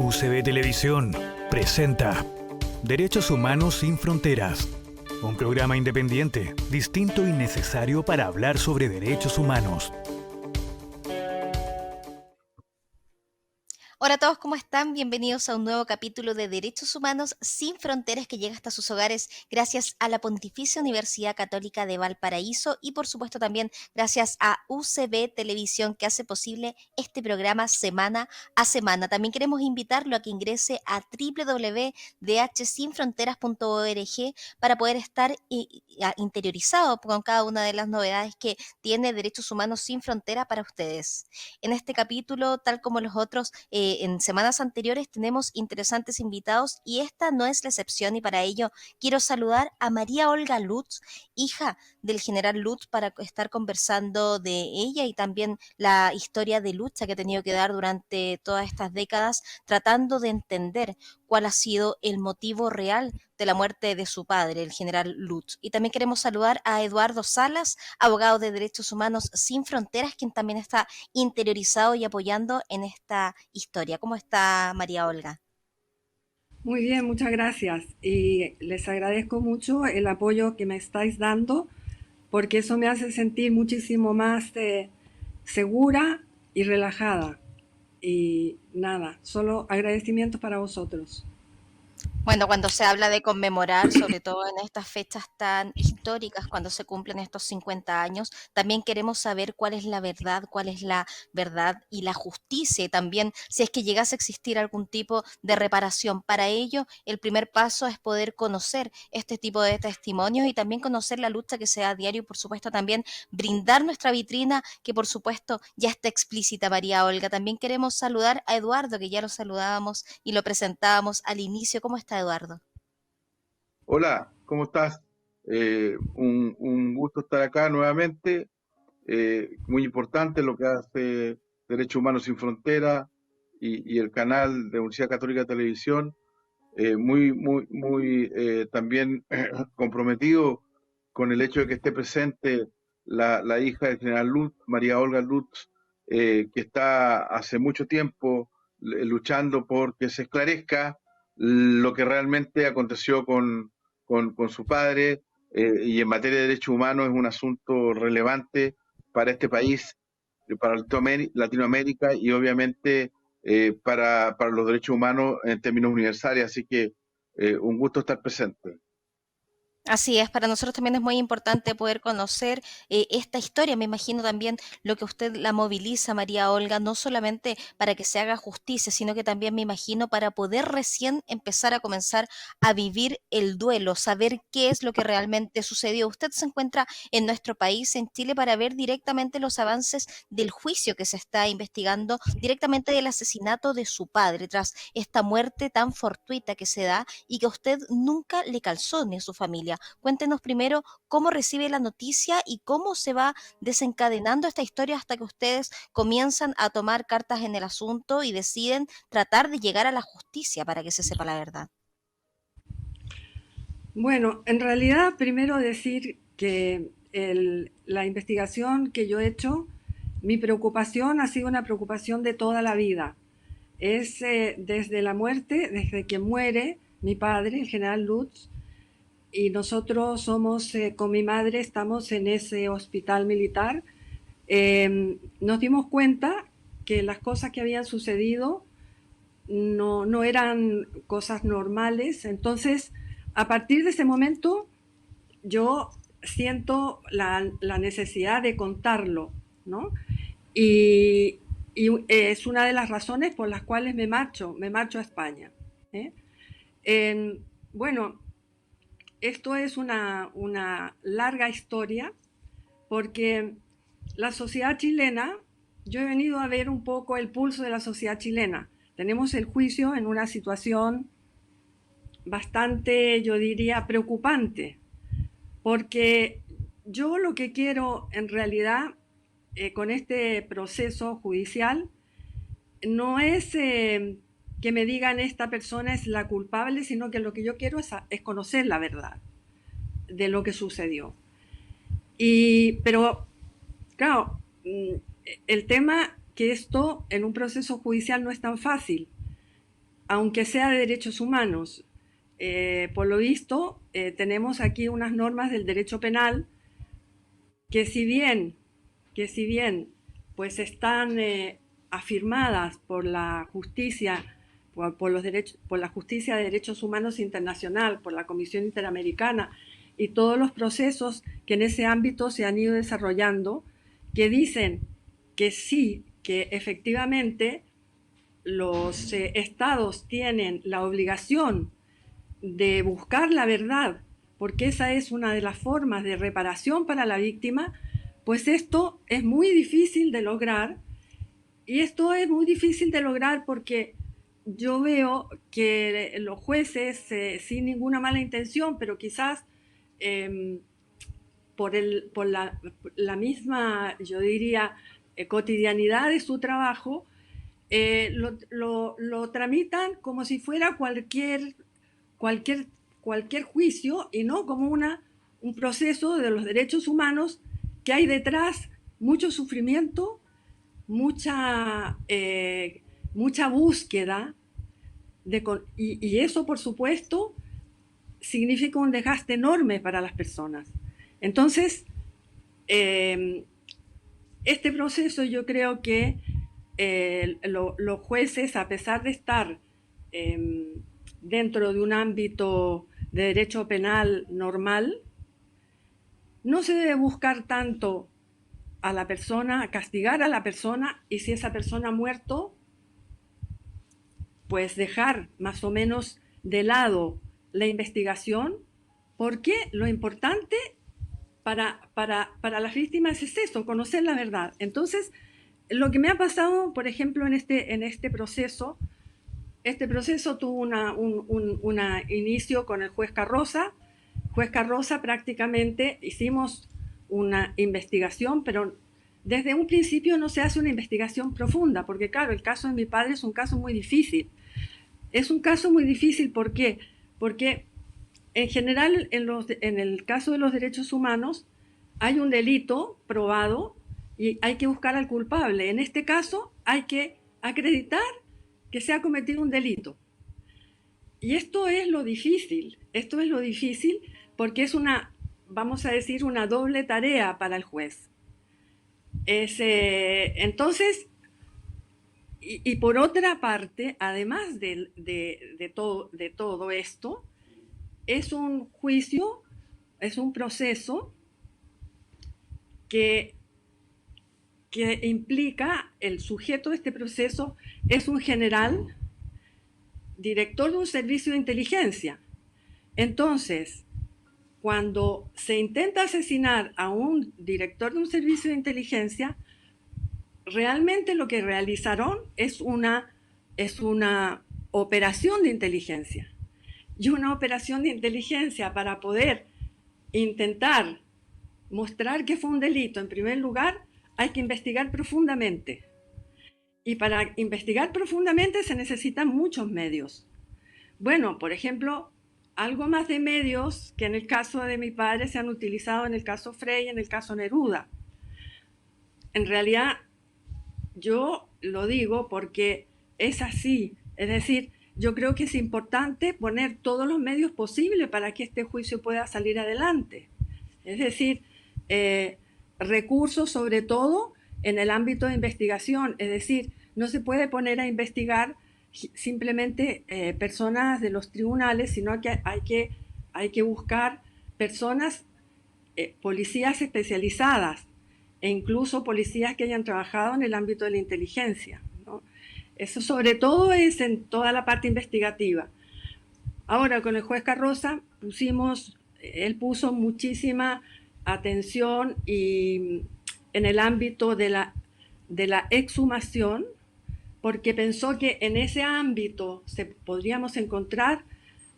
UCB Televisión presenta Derechos Humanos sin Fronteras, un programa independiente, distinto y necesario para hablar sobre derechos humanos. Hola a todos, ¿cómo están? Bienvenidos a un nuevo capítulo de Derechos Humanos sin Fronteras que llega hasta sus hogares gracias a la Pontificia Universidad Católica de Valparaíso y por supuesto también gracias a UCB Televisión que hace posible este programa semana a semana. También queremos invitarlo a que ingrese a www.dhsinfronteras.org para poder estar interiorizado con cada una de las novedades que tiene Derechos Humanos sin Frontera para ustedes. En este capítulo, tal como los otros, en semanas anteriores tenemos interesantes invitados y esta no es la excepción y para ello quiero saludar a María Olga Lutz, hija del general Lutz, para estar conversando de ella y también la historia de lucha que ha tenido que dar durante todas estas décadas, tratando de entender cuál ha sido el motivo real de la muerte de su padre, el general Lutz. Y también queremos saludar a Eduardo Salas, abogado de Derechos Humanos sin Fronteras, quien también está interiorizado y apoyando en esta historia. ¿Cómo está María Olga? Muy bien, muchas gracias. Y les agradezco mucho el apoyo que me estáis dando, porque eso me hace sentir muchísimo más segura y relajada. Y nada, solo agradecimientos para vosotros. Bueno, cuando se habla de conmemorar, sobre todo en estas fechas tan históricas, cuando se cumplen estos 50 años, también queremos saber cuál es la verdad y la justicia, y también si es que llegase a existir algún tipo de reparación. Para ello, el primer paso es poder conocer este tipo de testimonios y también conocer la lucha que se da a diario y, por supuesto, también brindar nuestra vitrina, que por supuesto ya está explícita, María Olga. También queremos saludar a Eduardo, que ya lo saludábamos y lo presentábamos al inicio. ¿Cómo está Eduardo? Hola, ¿cómo estás? Un gusto estar acá nuevamente. Muy importante lo que hace Derechos Humanos sin Frontera y el canal de Universidad Católica de Televisión. Muy también comprometido con el hecho de que esté presente la hija del general Lutz, María Olga Lutz, que está hace mucho tiempo luchando por que se esclarezca lo que realmente aconteció con su padre, y en materia de derechos humanos es un asunto relevante para este país, para Latinoamérica y obviamente para los derechos humanos en términos universales. Así que un gusto estar presente. Así es, para nosotros también es muy importante poder conocer esta historia. Me imagino también lo que usted la moviliza, María Olga, no solamente para que se haga justicia, sino que también me imagino para poder recién empezar a comenzar a vivir el duelo, saber qué es lo que realmente sucedió. Usted se encuentra en nuestro país, en Chile, para ver directamente los avances del juicio que se está investigando, directamente del asesinato de su padre, tras esta muerte tan fortuita que se da y que a usted nunca le calzó ni a su familia. Cuéntenos primero cómo recibe la noticia y cómo se va desencadenando esta historia hasta que ustedes comienzan a tomar cartas en el asunto y deciden tratar de llegar a la justicia para que se sepa la verdad. Bueno, en realidad, primero decir que la investigación que yo he hecho, mi preocupación ha sido una preocupación de toda la vida. Es desde la muerte, desde que muere mi padre, el general Lutz, y nosotros somos, con mi madre, estamos en ese hospital militar. Nos dimos cuenta que las cosas que habían sucedido no eran cosas normales. Entonces, a partir de ese momento, yo siento la necesidad de contarlo, ¿no? Y es una de las razones por las cuales me marcho a España. ¿eh? Bueno, esto es una larga historia porque la sociedad chilena, yo he venido a ver un poco el pulso de la sociedad chilena. Tenemos el juicio en una situación bastante, yo diría, preocupante, porque yo lo que quiero en realidad con este proceso judicial no es que me digan esta persona es la culpable, sino que lo que yo quiero es conocer la verdad de lo que sucedió. Pero, claro, el tema que esto en un proceso judicial no es tan fácil. aunque sea de derechos humanos. Por lo visto, tenemos aquí unas normas del derecho penal que si bien pues están afirmadas por la justicia, por la justicia de derechos humanos internacional, por la Comisión Interamericana y todos los procesos que en ese ámbito se han ido desarrollando, que dicen que sí, que efectivamente los estados tienen la obligación de buscar la verdad, porque esa es una de las formas de reparación para la víctima, pues esto es muy difícil de lograr. Y esto es muy difícil de lograr porque yo veo que los jueces, sin ninguna mala intención, pero quizás por la misma, yo diría, cotidianidad de su trabajo, lo tramitan como si fuera cualquier juicio y no como un proceso de los derechos humanos que hay detrás mucho sufrimiento, mucha búsqueda, y eso, por supuesto, significa un desgaste enorme para las personas. Entonces, este proceso yo creo que los jueces, a pesar de estar dentro de un ámbito de derecho penal normal, no se debe buscar tanto a la persona, castigar a la persona, y si esa persona ha muerto, pues dejar más o menos de lado la investigación, porque lo importante para las víctimas es eso, conocer la verdad. Entonces, lo que me ha pasado, por ejemplo, en este proceso tuvo un inicio con el juez Carroza. Juez Carroza, prácticamente hicimos una investigación, pero desde un principio no se hace una investigación profunda, porque claro, el caso de mi padre es un caso muy difícil. Es un caso muy difícil, ¿por qué? Porque en general en el caso de los derechos humanos hay un delito probado y hay que buscar al culpable. En este caso hay que acreditar que se ha cometido un delito. Y esto es lo difícil porque es vamos a decir, una doble tarea para el juez. Entonces, y por otra parte, además de todo esto, es un juicio, es un proceso que implica, el sujeto de este proceso es un general, director de un servicio de inteligencia. Entonces, cuando se intenta asesinar a un director de un servicio de inteligencia, realmente lo que realizaron es una operación de inteligencia. Y una operación de inteligencia para poder intentar mostrar que fue un delito, en primer lugar, hay que investigar profundamente. Y para investigar profundamente se necesitan muchos medios. Bueno, por ejemplo, algo más de medios que en el caso de mi padre se han utilizado en el caso Frey, en el caso Neruda. En realidad, yo lo digo porque es así. Es decir, yo creo que es importante poner todos los medios posibles para que este juicio pueda salir adelante. Es decir, recursos sobre todo en el ámbito de investigación. Es decir, no se puede poner a investigar simplemente personas de los tribunales, sino que hay que buscar personas, policías especializadas e incluso policías que hayan trabajado en el ámbito de la inteligencia, ¿no? Eso sobre todo es en toda la parte investigativa. Ahora, con el juez Carroza él puso muchísima atención y en el ámbito de la exhumación, porque pensó que en ese ámbito podríamos encontrar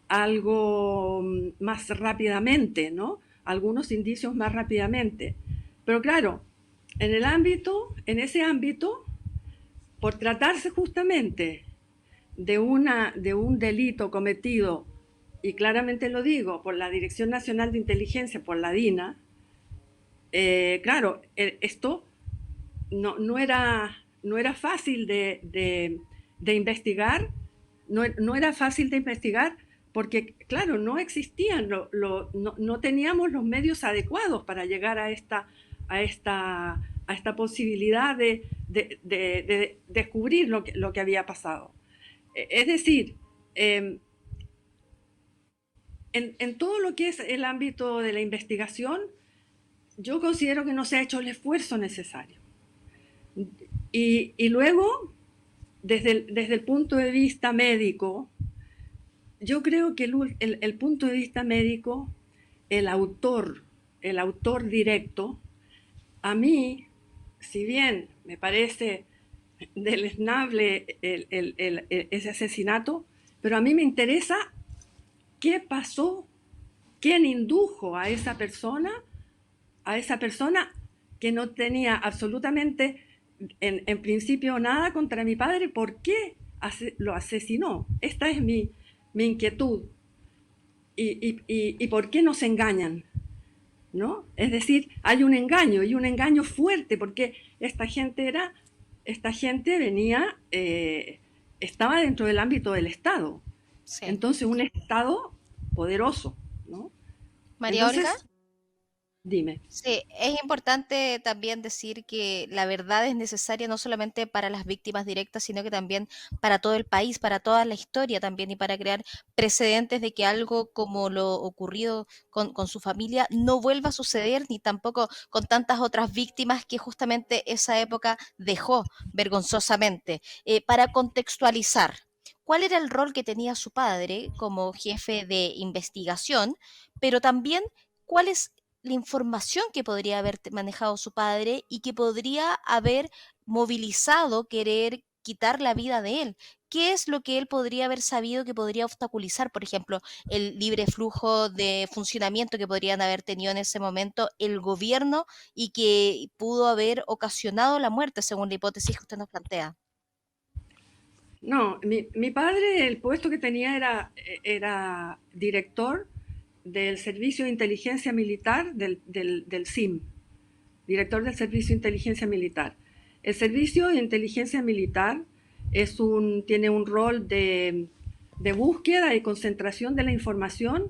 algo más rápidamente, ¿no? Algunos indicios más rápidamente. Pero claro, en ese ámbito, por tratarse justamente de un delito cometido, y claramente lo digo, por la Dirección Nacional de Inteligencia, por la DINA, claro, esto no era fácil de investigar, no era fácil de investigar porque, claro, no existían, no teníamos los medios adecuados para llegar a esta posibilidad de descubrir lo que había pasado. Es decir, en todo lo que es el ámbito de la investigación, yo considero que no se ha hecho el esfuerzo necesario. Y luego, desde el punto de vista médico, yo creo que el punto de vista médico, el autor directo, a mí, si bien me parece deleznable ese asesinato, pero a mí me interesa qué pasó, quién indujo a esa persona que no tenía absolutamente en principio nada contra mi padre, ¿por qué lo asesinó? Esta es mi inquietud. ¿Y por qué nos engañan? ¿No? Es decir, hay un engaño, y un engaño fuerte, porque esta gente venía, estaba dentro del ámbito del Estado. Sí. Entonces, un Estado poderoso, ¿no? María Olga. Entonces, dime. Sí, es importante también decir que la verdad es necesaria no solamente para las víctimas directas, sino que también para todo el país, para toda la historia también, y para crear precedentes de que algo como lo ocurrido con su familia no vuelva a suceder, ni tampoco con tantas otras víctimas que justamente esa época dejó vergonzosamente. Para contextualizar, ¿cuál era el rol que tenía su padre como jefe de investigación? Pero también, ¿cuál es la información que podría haber manejado su padre y que podría haber movilizado querer quitar la vida de él? ¿Qué es lo que él podría haber sabido que podría obstaculizar, por ejemplo, el libre flujo de funcionamiento que podrían haber tenido en ese momento el gobierno y que pudo haber ocasionado la muerte, según la hipótesis que usted nos plantea? No, mi padre, el puesto que tenía era director del Servicio de Inteligencia Militar del SIM, director del Servicio de Inteligencia Militar. El Servicio de Inteligencia Militar tiene un rol de búsqueda y concentración de la información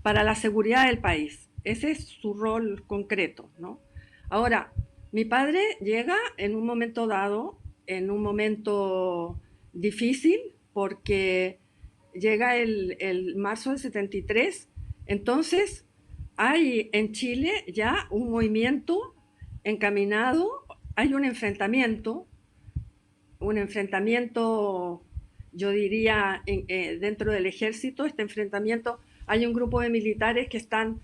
para la seguridad del país. Ese es su rol concreto, ¿no? Ahora, mi padre llega en un momento dado, en un momento difícil, porque llega el marzo del 73. Entonces, hay en Chile ya un movimiento encaminado, hay un enfrentamiento, yo diría, dentro del ejército. Este enfrentamiento, hay un grupo de militares que están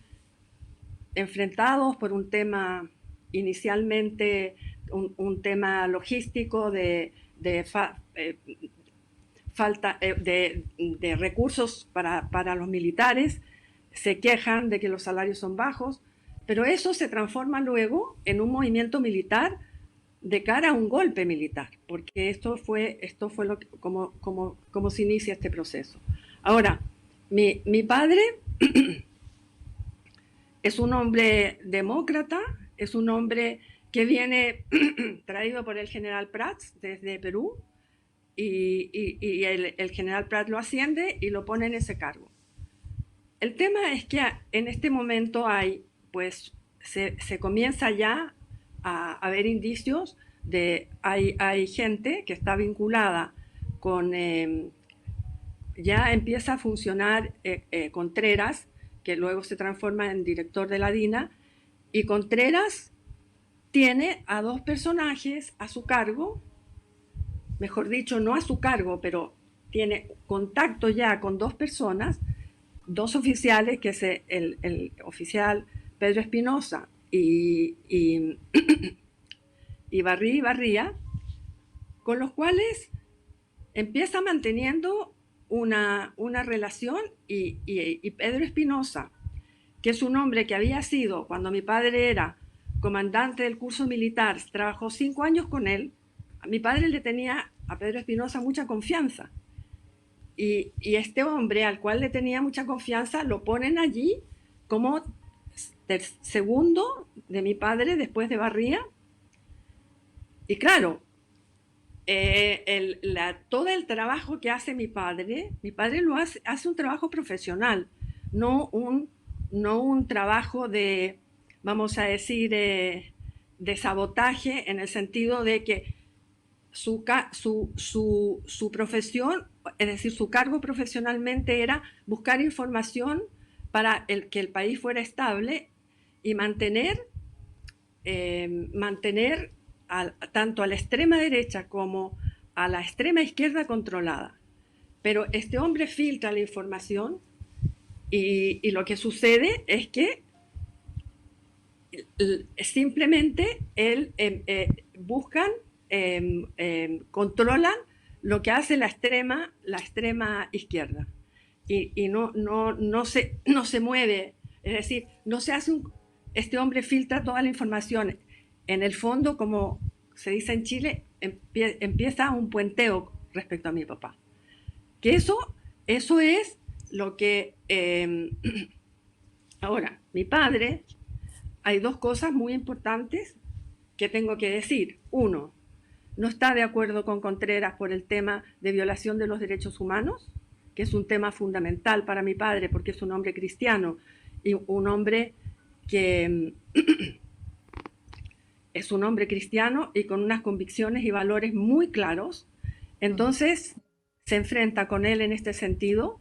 enfrentados por un tema, inicialmente, un tema logístico de falta de recursos para los militares. Se quejan de que los salarios son bajos, pero eso se transforma luego en un movimiento militar de cara a un golpe militar, porque esto fue como se inicia este proceso. Ahora, mi padre es un hombre demócrata, es un hombre que viene traído por el general Prats desde Perú, y el general Prats lo asciende y lo pone en ese cargo. El tema es que en este momento se comienza ya a ver indicios hay gente que está vinculada con, ya empieza a funcionar Contreras, que luego se transforma en director de la DINA, y Contreras tiene a dos personajes a su cargo, mejor dicho, no a su cargo, pero tiene contacto ya con dos personas, dos oficiales, que es el oficial Pedro Espinosa y Barría, con los cuales empieza manteniendo una relación, y Pedro Espinosa, que es un hombre que había sido, cuando mi padre era comandante del curso militar, trabajó 5 años con él. Mi padre le tenía a Pedro Espinosa mucha confianza, y este hombre al cual le tenía mucha confianza lo ponen allí como segundo de mi padre después de Barría. Y claro, todo el trabajo que hace mi padre lo hace un trabajo profesional, no un trabajo de, vamos a decir, de sabotaje, en el sentido de que su profesión, es decir, su cargo profesionalmente era buscar información para que el país fuera estable y mantener tanto a la extrema derecha como a la extrema izquierda controlada. Pero este hombre filtra la información y lo que sucede es que simplemente buscan, controlan lo que hace la extrema izquierda y no se mueve, es decir, no se hace este hombre filtra toda la información. En el fondo, como se dice en Chile, empieza un puenteo respecto a mi papá. Que eso es lo que... ahora, mi padre, hay dos cosas muy importantes que tengo que decir. Uno, no está de acuerdo con Contreras por el tema de violación de los derechos humanos, que es un tema fundamental para mi padre porque es un hombre cristiano y un hombre que es un hombre cristiano y con unas convicciones y valores muy claros. Entonces se enfrenta con él en este sentido.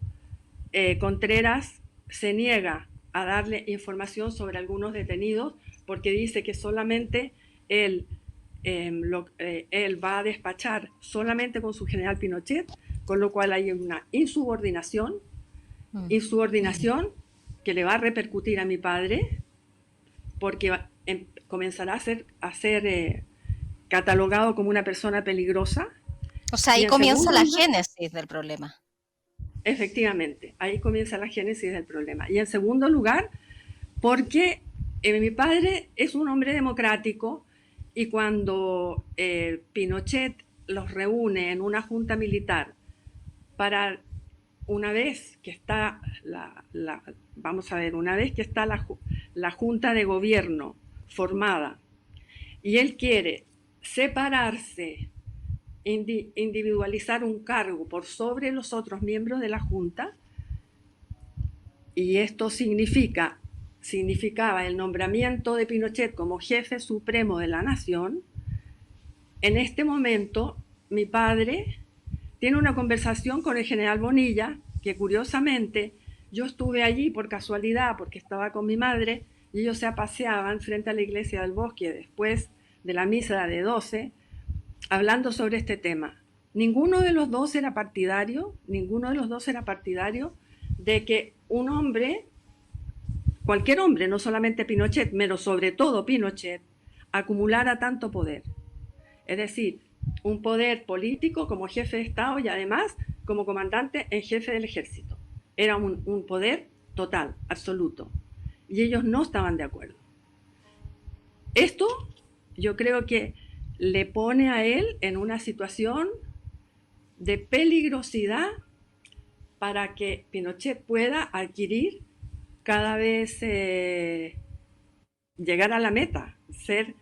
Contreras se niega a darle información sobre algunos detenidos porque dice que solamente él va a despachar solamente con su general Pinochet, con lo cual hay una insubordinación que le va a repercutir a mi padre porque comenzará a ser catalogado como una persona peligrosa. O sea, ahí comienza la génesis del problema. Efectivamente, ahí comienza la génesis del problema. Y en segundo lugar, porque mi padre es un hombre democrático y cuando Pinochet los reúne en una junta militar para una vez que está la junta de gobierno formada y él quiere separarse, individualizar un cargo por sobre los otros miembros de la junta, y esto significaba el nombramiento de Pinochet como jefe supremo de la nación. En este momento mi padre tiene una conversación con el general Bonilla, que curiosamente yo estuve allí por casualidad porque estaba con mi madre y ellos se paseaban frente a la iglesia del Bosque después de la misa de 12, hablando sobre este tema. Ninguno de los dos era partidario de que un hombre, cualquier hombre, no solamente Pinochet, pero sobre todo Pinochet, acumulara tanto poder. Es decir, un poder político como jefe de Estado y además como comandante en jefe del ejército. Era un poder total, absoluto. Y ellos no estaban de acuerdo. Esto yo creo que le pone a él en una situación de peligrosidad para que Pinochet pueda adquirir cada vez llegar a la meta, ser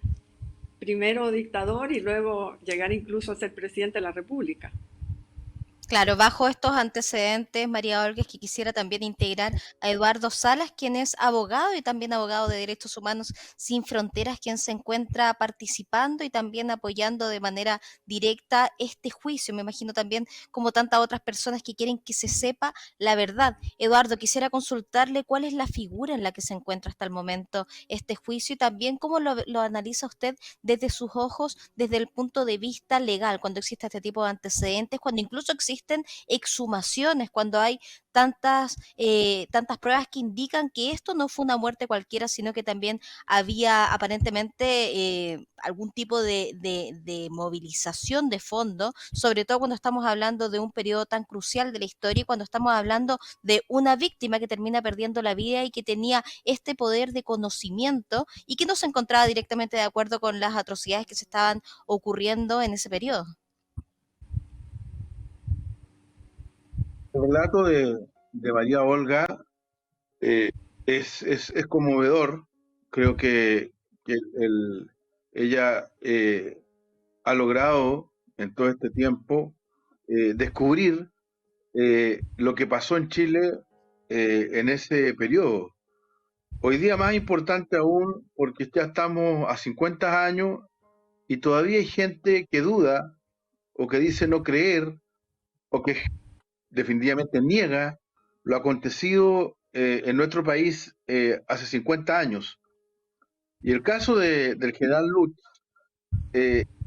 primero dictador y luego llegar incluso a ser presidente de la República. Claro, bajo estos antecedentes, María Olga, es que quisiera también integrar a Eduardo Salas, quien es abogado y también abogado de Derechos Humanos Sin Fronteras, quien se encuentra participando y también apoyando de manera directa este juicio. Me imagino también como tantas otras personas que quieren que se sepa la verdad. Eduardo, quisiera consultarle cuál es la figura en la que se encuentra hasta el momento este juicio y también cómo lo analiza usted desde sus ojos, desde el punto de vista legal, cuando existe este tipo de antecedentes, cuando incluso existen exhumaciones, cuando hay tantas pruebas que indican que esto no fue una muerte cualquiera, sino que también había aparentemente algún tipo de movilización de fondo, sobre todo cuando estamos hablando de un periodo tan crucial de la historia y cuando estamos hablando de una víctima que termina perdiendo la vida y que tenía este poder de conocimiento y que no se encontraba directamente de acuerdo con las atrocidades que se estaban ocurriendo en ese periodo. El relato de María Olga es conmovedor. Creo que ella ha logrado en todo este tiempo descubrir lo que pasó en Chile en ese periodo. Hoy día más importante aún porque ya estamos a 50 años y todavía hay gente que duda o que dice no creer o que definitivamente niega lo acontecido en nuestro país hace 50 años. Y el caso del general Lutz,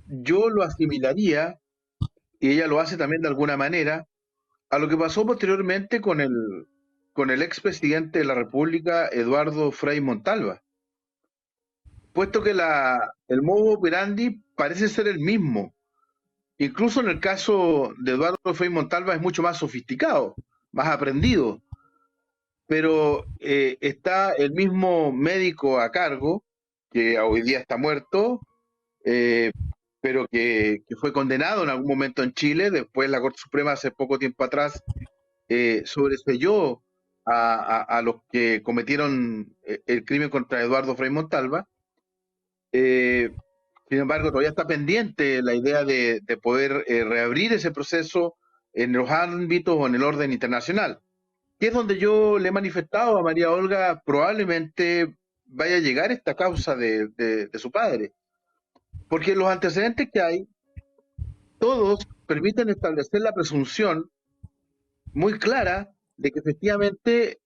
yo lo asimilaría, y ella lo hace también de alguna manera, a lo que pasó posteriormente con el expresidente de la República, Eduardo Frei Montalva, puesto que el modo operandi parece ser el mismo. Incluso en el caso de Eduardo Frei Montalva es mucho más sofisticado, más aprendido, pero está el mismo médico a cargo, que hoy día está muerto, eh, pero que fue condenado en algún momento en Chile. Después la Corte Suprema hace poco tiempo atrás sobreseyó a los que cometieron el crimen contra Eduardo Frei Montalva. Sin embargo, todavía está pendiente la idea de poder reabrir ese proceso en los ámbitos o en el orden internacional, que es donde yo le he manifestado a María Olga probablemente vaya a llegar esta causa de su padre, porque los antecedentes que hay, todos permiten establecer la presunción muy clara de que efectivamente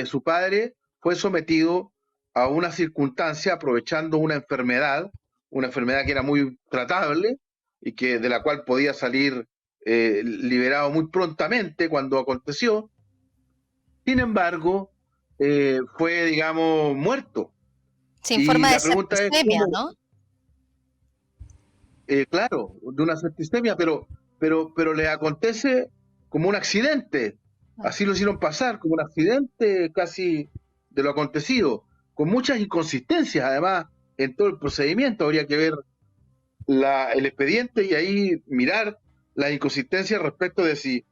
su padre fue sometido a una circunstancia aprovechando una enfermedad que era muy tratable y que de la cual podía salir liberado muy prontamente cuando aconteció. Sin embargo, fue, digamos, muerto. Sin Y forma de la pregunta es septicemia, cómo, ¿no? claro, de una septicemia, pero le acontece como un accidente. Así lo hicieron pasar, como un accidente casi de lo acontecido, con muchas inconsistencias además en todo el procedimiento. Habría que ver el expediente y ahí mirar las inconsistencias respecto de si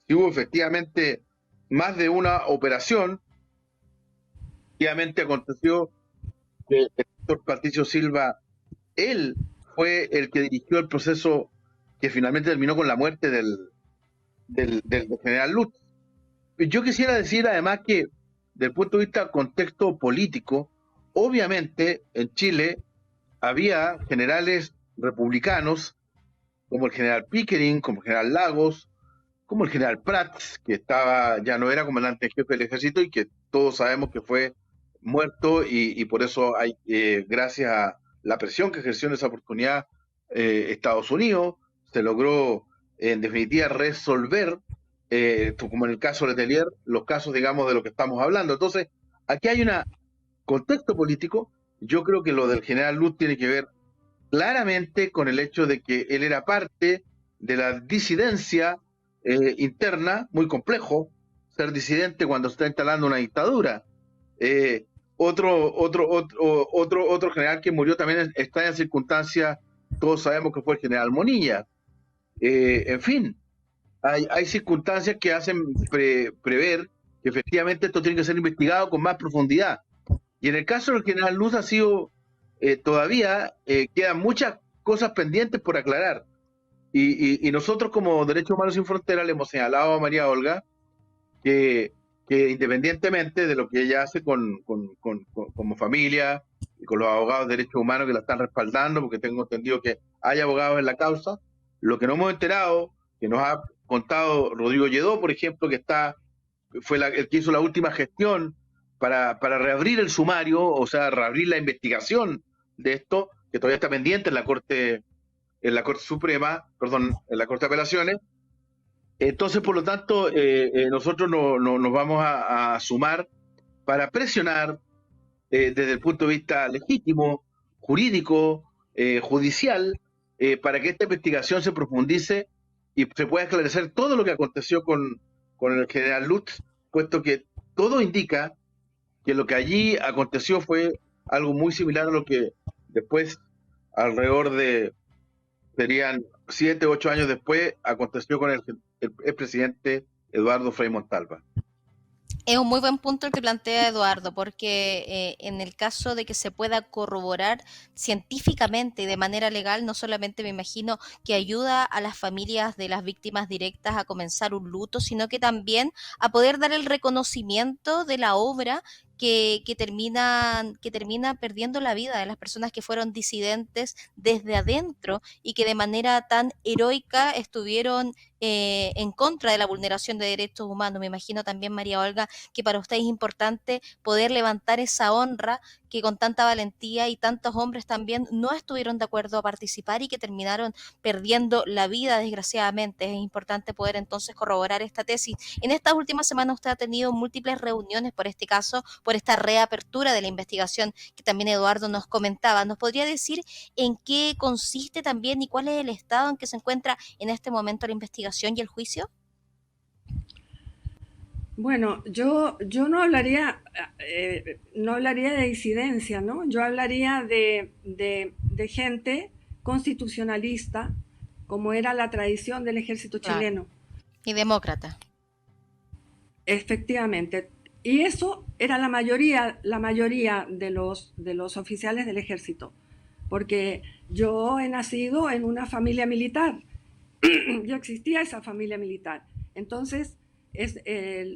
hubo efectivamente más de una operación. Efectivamente aconteció que el doctor Patricio Silva, él fue el que dirigió el proceso que finalmente terminó con la muerte del general Lutz. Yo quisiera decir además que, desde el punto de vista contexto político, obviamente en Chile había generales republicanos como el general Pickering, como el general Lagos, como el general Prats, que ya no era comandante en jefe del ejército y que todos sabemos que fue muerto y por eso hay, gracias a la presión que ejerció en esa oportunidad Estados Unidos, se logró en definitiva resolver, como en el caso de Letelier, los casos, digamos, de lo que estamos hablando. Entonces, aquí hay un contexto político. Yo creo que lo del general Lutz tiene que ver claramente con el hecho de que él era parte de la disidencia interna, muy complejo ser disidente cuando se está instalando una dictadura. Otro general que murió también en extrañas circunstancias, todos sabemos que fue el general Monilla. En fin, hay circunstancias que hacen prever que efectivamente esto tiene que ser investigado con más profundidad. Y en el caso del general Luz ha sido, todavía quedan muchas cosas pendientes por aclarar. Y nosotros como Derechos Humanos Sin Fronteras le hemos señalado a María Olga que independientemente de lo que ella hace como familia y con los abogados de derechos humanos que la están respaldando, porque tengo entendido que hay abogados en la causa, lo que no hemos enterado, que nos ha contado Rodrigo Lledó, por ejemplo, que fue el que hizo la última gestión para reabrir el sumario, o sea, reabrir la investigación de esto, que todavía está pendiente en la Corte Suprema, perdón, en la Corte de Apelaciones. Entonces, por lo tanto, nosotros nos vamos a sumar para presionar desde el punto de vista legítimo, jurídico, judicial, para que esta investigación se profundice y se pueda esclarecer todo lo que aconteció con el general Lutz, puesto que todo indica que lo que allí aconteció fue algo muy similar a lo que después, alrededor de, serían 7, 8 años después, aconteció con el expresidente Eduardo Frei Montalva. Es un muy buen punto el que plantea Eduardo, porque en el caso de que se pueda corroborar científicamente y de manera legal, no solamente me imagino que ayuda a las familias de las víctimas directas a comenzar un luto, sino que también a poder dar el reconocimiento de la obra que termina perdiendo la vida de las personas que fueron disidentes desde adentro y que de manera tan heroica estuvieron en contra de la vulneración de derechos humanos. Me imagino también, María Olga, que para usted es importante poder levantar esa honra que con tanta valentía y tantos hombres también no estuvieron de acuerdo a participar y que terminaron perdiendo la vida desgraciadamente. Es importante poder entonces corroborar esta tesis. En estas últimas semanas usted ha tenido múltiples reuniones por este caso, por esta reapertura de la investigación que también Eduardo nos comentaba. ¿Nos podría decir en qué consiste también y cuál es el estado en que se encuentra en este momento la investigación y el juicio? Bueno, yo no hablaría de disidencia, ¿no? Yo hablaría de gente constitucionalista, como era la tradición del ejército Claro. chileno. Y demócrata. Efectivamente. Y eso era la mayoría de los oficiales del ejército. Porque yo he nacido en una familia militar. Ya existía esa familia militar. Entonces,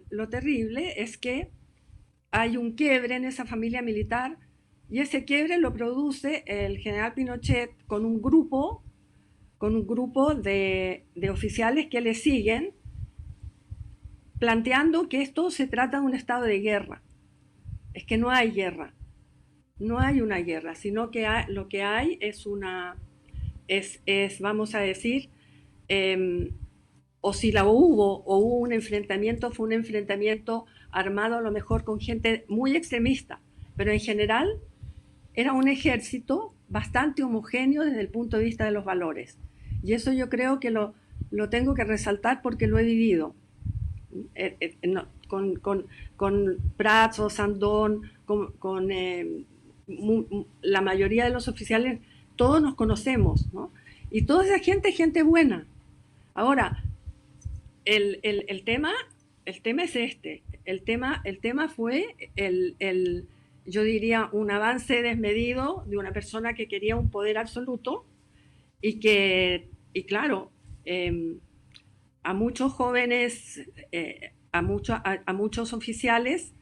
lo terrible es que hay un quiebre en esa familia militar y ese quiebre lo produce el general Pinochet con un grupo de oficiales que le siguen, planteando que esto se trata de un estado de guerra. Es que no hay guerra, no hay una guerra, sino que lo que hay vamos a decir, eh, o si la hubo o hubo un enfrentamiento, fue un enfrentamiento armado a lo mejor con gente muy extremista, pero en general era un ejército bastante homogéneo desde el punto de vista de los valores. Y eso yo creo que lo tengo que resaltar porque lo he vivido. No, con Prats o Sandón, la mayoría de los oficiales, todos nos conocemos, ¿no? Y toda esa gente es gente buena. Ahora, el, el, el, tema, el tema es este. El tema fue yo diría, un avance desmedido de una persona que quería un poder absoluto y claro, a muchos jóvenes, a muchos oficiales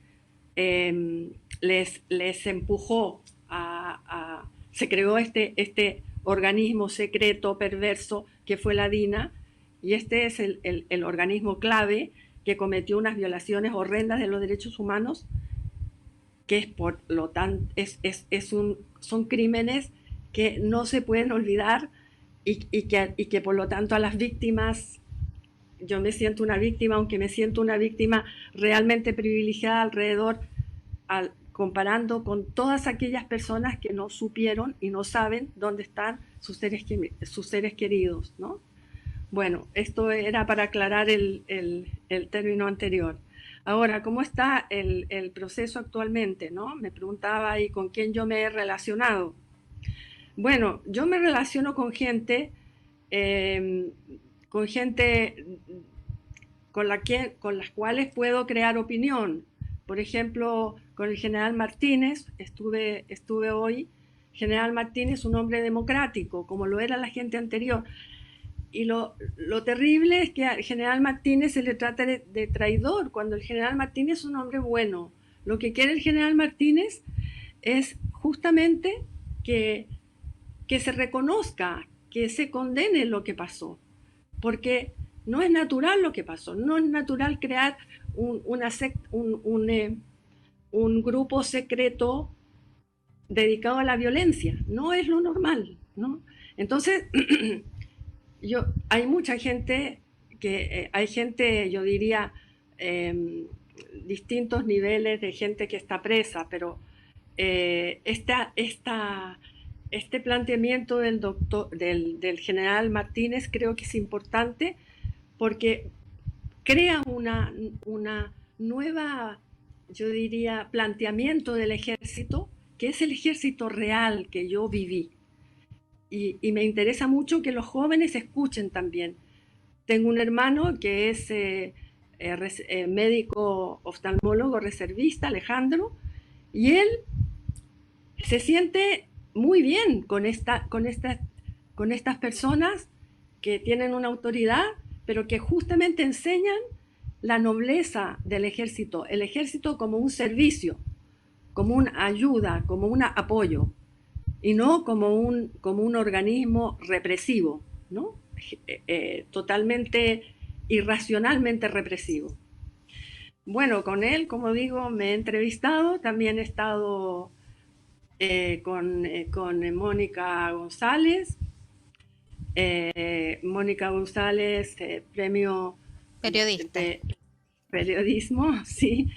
les empujó se creó este organismo secreto, perverso, que fue la DINA, y este es el organismo clave que cometió unas violaciones horrendas de los derechos humanos, que es por lo tanto, son crímenes que no se pueden olvidar y que por lo tanto a las víctimas, yo me siento una víctima, aunque me siento una víctima realmente privilegiada alrededor, comparando con todas aquellas personas que no supieron y no saben dónde están sus seres queridos, ¿no? Bueno, esto era para aclarar el término anterior. Ahora, ¿cómo está el proceso actualmente, no? Me preguntaba ahí con quién yo me he relacionado. Bueno, yo me relaciono con gente con las cuales puedo crear opinión. Por ejemplo, con el general Martínez, estuve hoy. General Martínez, un hombre democrático, como lo era la gente anterior. Y lo terrible es que al general Martínez se le trata de traidor, cuando el general Martínez es un hombre bueno. Lo que quiere el general Martínez es justamente que se reconozca, que se condene lo que pasó, porque no es natural lo que pasó, no es natural crear un grupo secreto dedicado a la violencia, no es lo normal, ¿no? Entonces, hay mucha gente hay gente, yo diría, distintos niveles de gente que está presa, pero este planteamiento del general Martínez creo que es importante porque crea una nueva, yo diría, planteamiento del ejército, que es el ejército real que yo viví. Y me interesa mucho que los jóvenes escuchen también. Tengo un hermano que es médico oftalmólogo reservista, Alejandro, y él se siente muy bien con estas personas que tienen una autoridad, pero que justamente enseñan la nobleza del ejército, el ejército como un servicio, como una ayuda, como un apoyo, y no como un organismo represivo, ¿no? Totalmente irracionalmente represivo. Bueno, con él, como digo, me he entrevistado, también he estado con Mónica González. Mónica González, premio Periodista. de periodismo, sí.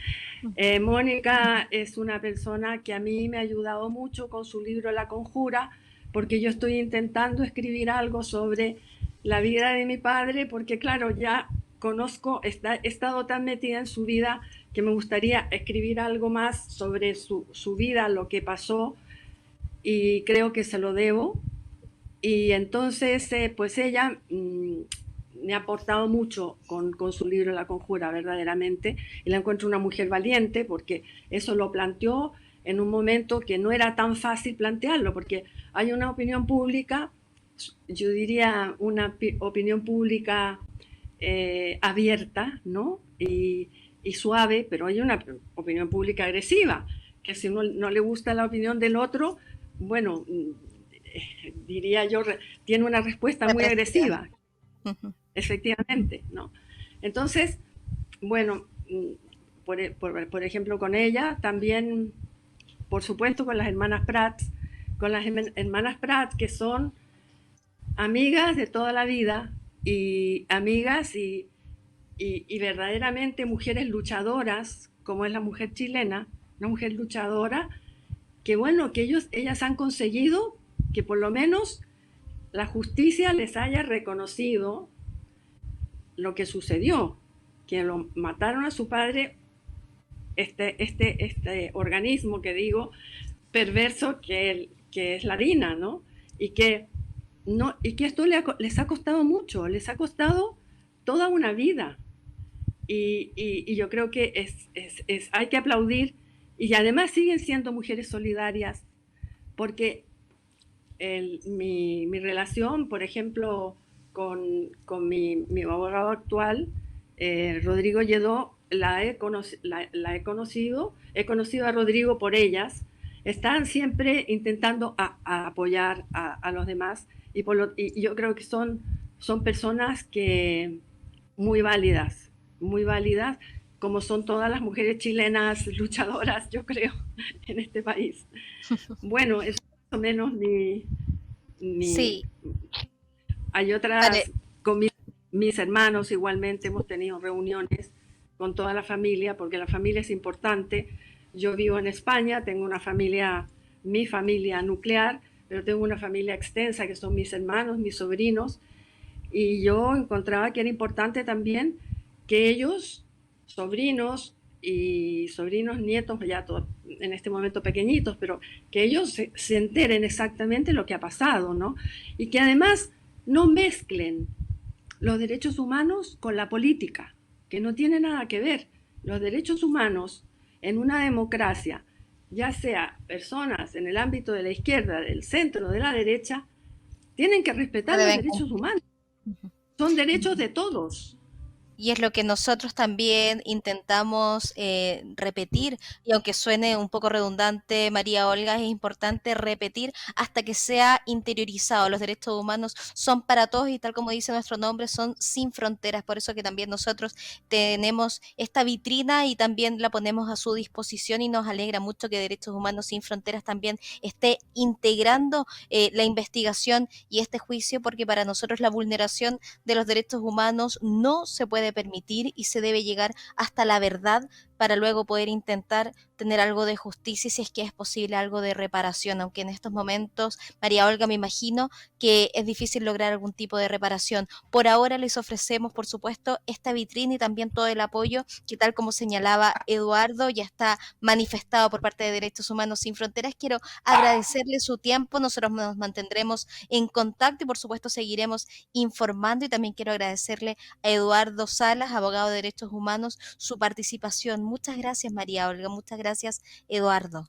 Mónica es una persona que a mí me ha ayudado mucho con su libro La Conjura, porque yo estoy intentando escribir algo sobre la vida de mi padre, porque claro, ya conozco, he estado tan metida en su vida que me gustaría escribir algo más sobre su vida, lo que pasó, y creo que se lo debo. Y entonces, pues ella me ha aportado mucho con su libro La Conjura, verdaderamente, y la encuentro una mujer valiente porque eso lo planteó en un momento que no era tan fácil plantearlo, porque hay una opinión pública, yo diría una opinión pública abierta, ¿no? Y suave, pero hay una opinión pública agresiva, que si uno no le gusta la opinión del otro, bueno, diría yo, tiene una respuesta muy agresiva. Efectivamente, ¿no? Entonces, bueno, por ejemplo, con ella, también, por supuesto, con las hermanas Pratt, que son amigas de toda la vida, y amigas y verdaderamente mujeres luchadoras, como es la mujer chilena, una mujer luchadora, que bueno, que ellas han conseguido que por lo menos la justicia les haya reconocido lo que sucedió, que lo mataron a su padre, este organismo que digo, perverso que es la DINA, ¿no? Y que esto les ha costado mucho, les ha costado toda una vida. Y yo creo que hay que aplaudir, y además siguen siendo mujeres solidarias, porque mi relación, por ejemplo, con mi abogado actual, Rodrigo Lledó, he conocido a Rodrigo por ellas, están siempre intentando a apoyar a los demás, y yo creo que son personas que muy válidas, como son todas las mujeres chilenas luchadoras, yo creo, en este país. Bueno, eso es más o menos Sí, hay pare- otras, con mis hermanos igualmente hemos tenido reuniones con toda la familia, porque la familia es importante. Yo vivo en España, tengo mi familia nuclear, pero tengo una familia extensa que son mis hermanos, mis sobrinos, y yo encontraba que era importante también que ellos, sobrinos y sobrinos nietos, ya todos en este momento pequeñitos, pero que ellos se enteren exactamente lo que ha pasado, ¿no? Y que además no mezclen los derechos humanos con la política, que no tiene nada que ver. Los derechos humanos en una democracia, ya sea personas en el ámbito de la izquierda, del centro, de la derecha, tienen que respetar los derechos humanos. Son derechos de todos. y es lo que nosotros también intentamos repetir, y aunque suene un poco redundante, María Olga, es importante repetir hasta que sea interiorizado. Los derechos humanos son para todos y tal como dice nuestro nombre, son sin fronteras. Por eso que también nosotros tenemos esta vitrina y también la ponemos a su disposición, y nos alegra mucho que Derechos Humanos Sin Fronteras también esté integrando la investigación y este juicio, porque para nosotros la vulneración de los derechos humanos no se puede permitir y se debe llegar hasta la verdad para luego poder intentar tener algo de justicia y si es que es posible algo de reparación, aunque en estos momentos, María Olga, me imagino que es difícil lograr algún tipo de reparación. Por ahora les ofrecemos, por supuesto, esta vitrina y también todo el apoyo que, tal como señalaba Eduardo, ya está manifestado por parte de Derechos Humanos Sin Fronteras. Quiero agradecerle su tiempo, nosotros nos mantendremos en contacto y por supuesto seguiremos informando, y también quiero agradecerle a Eduardo Salas, abogado de Derechos Humanos, su participación. Muchas gracias, María Olga, muchas gracias, Eduardo.